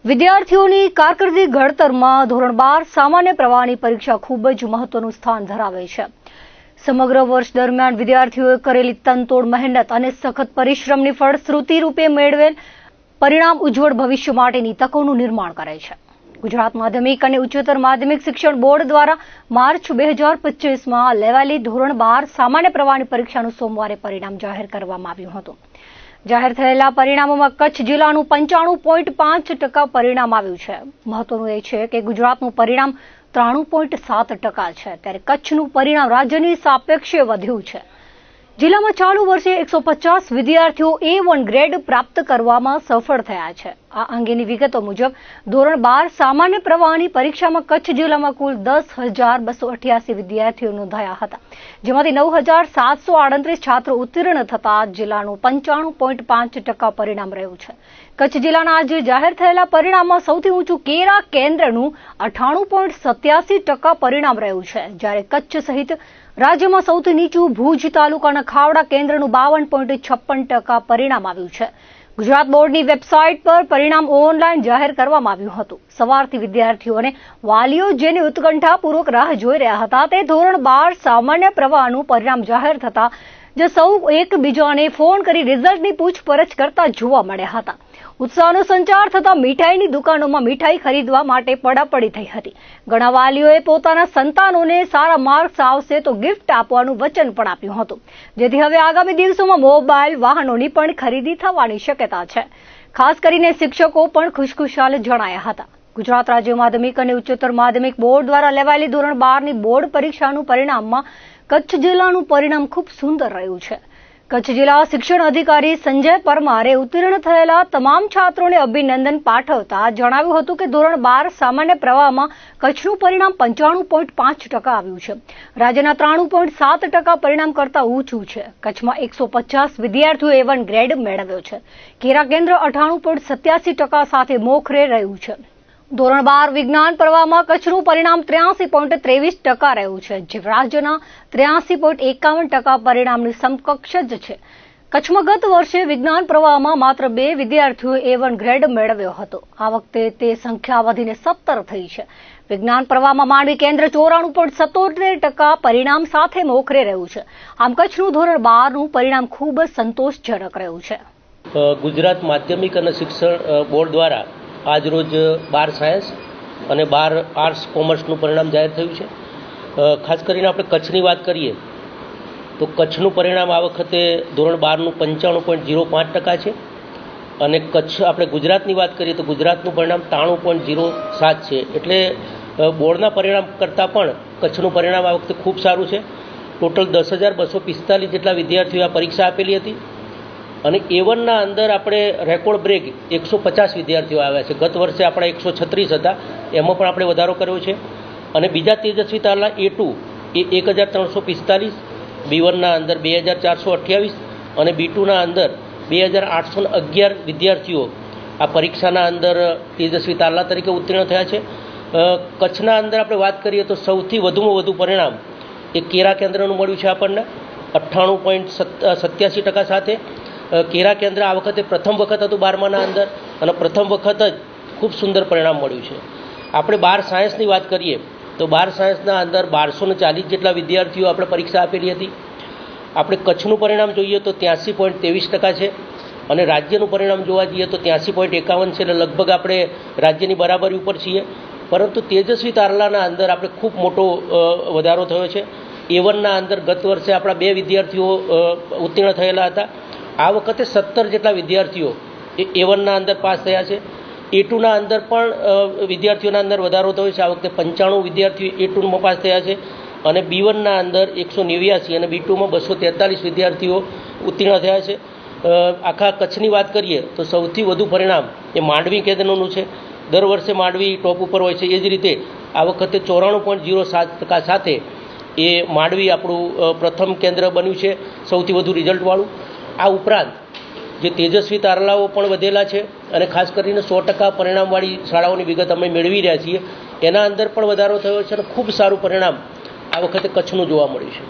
વિદ્યાર્થીઓની કારકિર્દી ઘડતરમાં ધોરણ 12 સામાન્ય પ્રવાહની પરીક્ષા ખૂબ જ મહત્વનું સ્થાન ધરાવે છે. સમગ્ર વર્ષ દરમિયાન વિદ્યાર્થીઓએ કરેલી તનતોડ મહેનત અને સખત પરિશ્રમની ફળશ્રુતિ રૂપે મેળવેલ પરિણામ ઉજ્જવળ ભવિષ્ય માટેની તકોનું નિર્માણ કરે છે. ગુજરાત માધ્યમિક અને ઉચ્ચતર માધ્યમિક શિક્ષણ બોર્ડ દ્વારા માર્ચ 2025માં લેવાયેલી ધોરણ 12 સામાન્ય પ્રવાહની પરીક્ષાનું સોમવારે પરિણામ જાહેર કરવામાં આવ્યું હતું. જાહેર થયેલા પરિણામોમાં કચ્છ જિલ્લાનું 95.5% પરિણામ આવ્યું છે. મહત્વનું એ છે કે ગુજરાતનું પરિણામ 93.7% છે, ત્યારે કચ્છનું પરિણામ રાજ્યની સાપેક્ષે વધ્યું છે. જિલ્લામાં ચાલુ વર્ષે 150 વિદ્યાર્થીઓ A1 ગ્રેડ પ્રાપ્ત કરવામાં સફળ થયા છે. આ અંગેની વિગતો મુજબ ધોરણ 12 સામાન્ય પ્રવાહની પરીક્ષામાં કચ્છ જિલ્લામાં કુલ 10,288 વિદ્યાર્થીઓ નોંધાયા હતા, જેમાંથી 9,738 છાત્રો ઉત્તીર્ણ થતા જિલ્લાનું 95.5% પરિણામ રહ્યું છે. કચ્છ જિલ્લાના આજે જાહેર થયેલા પરિણામમાં સૌથી ઊંચું કેરા કેન્દ્રનું 98.87% પરિણામ રહ્યું છે, જ્યારે કચ્છ સહિત રાજ્યમાં સૌથી નીચું ભુજ તાલુકાના ખાવડા કેન્દ્રનું 52.56% પરિણામ આવ્યું છે. ગુજરાત બોર્ડની વેબસાઇટ પર પરિણામ ઓનલાઈન જાહેર કરવામાં આવ્યું હતું. સવારથી વિદ્યાર્થીઓ અને વાલીઓ જેની ઉત્કંઠાપૂર્વક રાહ જોઈ રહ્યા હતા તે ધોરણ 12 સામાન્ય પ્રવાહનું પરિણામ જાહેર થતા જે સૌ એકબીજાને ફોન કરી રિઝલ્ટની પૂછપરછ કરતા જોવા મળ્યા હતા. ઉત્સાહનો સંચાર થતા મીઠાઈની દુકાનોમાં મીઠાઈ ખરીદવા માટે પડાપડી થઈ હતી. ઘણા વાલીઓએ પોતાના સંતાનોને સારા માર્ક્સ આવશે તો ગિફ્ટ આપવાનું વચન પણ આપ્યું હતું, જેથી હવે આગામી દિવસોમાં મોબાઈલ વાહનોની પણ ખરીદી થવાની શક્યતા છે. ખાસ કરીને શિક્ષકો પણ ખુશખુશાલ જણાયા હતા. ગુજરાત રાજ્ય માધ્યમિક અને ઉચ્ચતર માધ્યમિક બોર્ડ દ્વારા લેવાયેલી ધોરણ 12ની બોર્ડ પરીક્ષાનું પરિણામમાં કચ્છ જિલ્લાનું પરિણામ ખૂબ સુંદર રહ્યું છે. કચ્છ જિલ્લા શિક્ષણ અધિકારી સંજય પરમારે ઉત્તીર્ણ થયેલા તમામ છાત્રોને અભિનંદન પાઠવતા જણાવ્યું હતું કે ધોરણ 12 સામાન્ય પ્રવાહમાં કચ્છનું પરિણામ 95.5% આવ્યું છે. રાજ્યના 93.7% પરિણામ કરતાં ઊંચું છે. કચ્છમાં 150 વિદ્યાર્થીઓએ A1 ગ્રેડ મેળવ્યો છે. કેરા કેન્દ્ર 98.87% સાથે મોખરે રહ્યું છે. ધોરણ 12 વિજ્ઞાન પ્રવાહમાં કચ્છનું પરિણામ 83.23% રહ્યું છે, જે રાજ્યના 83.51% પરિણામની સમકક્ષ જ છે. કચ્છમાં ગત વર્ષે વિજ્ઞાન પ્રવાહમાં માત્ર 2 વિદ્યાર્થીઓએ A1 ગ્રેડ મેળવ્યો હતો. આ વખતે તે સંખ્યા વધીને 17 થઈ છે. વિજ્ઞાન પ્રવાહમાં માંડવી કેન્દ્ર 94.77% પરિણામ સાથે મોખરે રહ્યું છે. આમ કચ્છનું ધોરણ 12નું પરિણામ ખૂબ જ સંતોષજનક રહ્યું છે. ગુજરાત માધ્યમિક અને શિક્ષણ બોર્ડ દ્વારા આજરોજ 12 સાયન્સ અને 12 આર્ટ્સ કોમર્સનું પરિણામ જાહેર થયું છે. ખાસ કરીને આપણે કચ્છની વાત કરીએ તો કચ્છનું પરિણામ આ વખતે ધોરણ 12નું 95.05% છે અને કચ્છ આપણે ગુજરાતની વાત કરીએ તો ગુજરાતનું પરિણામ 93.07 છે. એટલે બોર્ડના પરિણામ કરતાં પણ કચ્છનું પરિણામ આ વખતે ખૂબ સારું છે. ટોટલ 10,245 જેટલા વિદ્યાર્થીઓએ આ પરીક્ષા આપેલી હતી અને A1ના અંદર આપણે રેકોર્ડ બ્રેક 150 વિદ્યાર્થીઓ આવ્યા છે. ગત વર્ષે આપણા 136 હતા, એમાં પણ આપણે વધારો કર્યો છે. અને બીજા તેજસ્વી તારલા A2 એ 1,345, B1ના અંદર 2,428 અને B2ના અંદર 2,811 વિદ્યાર્થીઓ આ પરીક્ષાના અંદર તેજસ્વી તારલા તરીકે ઉત્તીર્ણ થયા છે. કચ્છના અંદર આપણે વાત કરીએ તો સૌથી વધુમાં વધુ પરિણામ એ કેરા કેન્દ્રનું મળ્યું છે આપણને 98.87% સાથે. કેરા કેન્દ્ર આ વખતે પ્રથમ વખત હતું 12માના અંદર અને પ્રથમ વખત જ ખૂબ સુંદર પરિણામ મળ્યું છે. આપણે 12 સાયન્સની વાત કરીએ તો 12 સાયન્સના અંદર 1240 જેટલા વિદ્યાર્થીઓ આપણે પરીક્ષા આપેલી હતી. આપણે કચ્છનું પરિણામ જોઈએ તો 83.23% છે અને રાજ્યનું પરિણામ જોવા જઈએ તો 83.51 છે, એટલે લગભગ આપણે રાજ્યની બરાબરી ઉપર છીએ. પરંતુ તેજસ્વી તારલાના અંદર આપણે ખૂબ મોટો વધારો થયો છે. A1ના અંદર ગત વર્ષે આપણા 2 વિદ્યાર્થીઓ ઉત્તીર્ણ થયેલા હતા. આ વખતે 17 જેટલા વિદ્યાર્થીઓ A1ના અંદર પાસ થયા છે. A2ના અંદર પણ વિદ્યાર્થીઓના અંદર વધારો થયો છે. આ વખતે 95 વિદ્યાર્થીઓ A2માં પાસ થયા છે અને B1ના અંદર 189 અને B2માં 243 વિદ્યાર્થીઓ ઉત્તીર્ણ થયા છે. આખા કચ્છની વાત કરીએ તો સૌથી વધુ પરિણામ એ માંડવી કેન્દ્રનું છે. દર વર્ષે માંડવી ટોપ ઉપર હોય છે. એ જ રીતે આ વખતે 94.07% સાથે એ માંડવી આપણું પ્રથમ કેન્દ્ર બન્યું છે, સૌથી વધુ રિઝલ્ટવાળું. આ ઉપરાંત જે તેજસ્વી તારલાઓ પણ વધેલા છે અને ખાસ કરીને 100% પરિણામવાળી શાળાઓની વિગત અમે મેળવી રહ્યા છીએ. એના અંદર પણ વધારો થયો છે અને ખૂબ સારું પરિણામ આ વખતે કચ્છનું જોવા મળ્યું છે.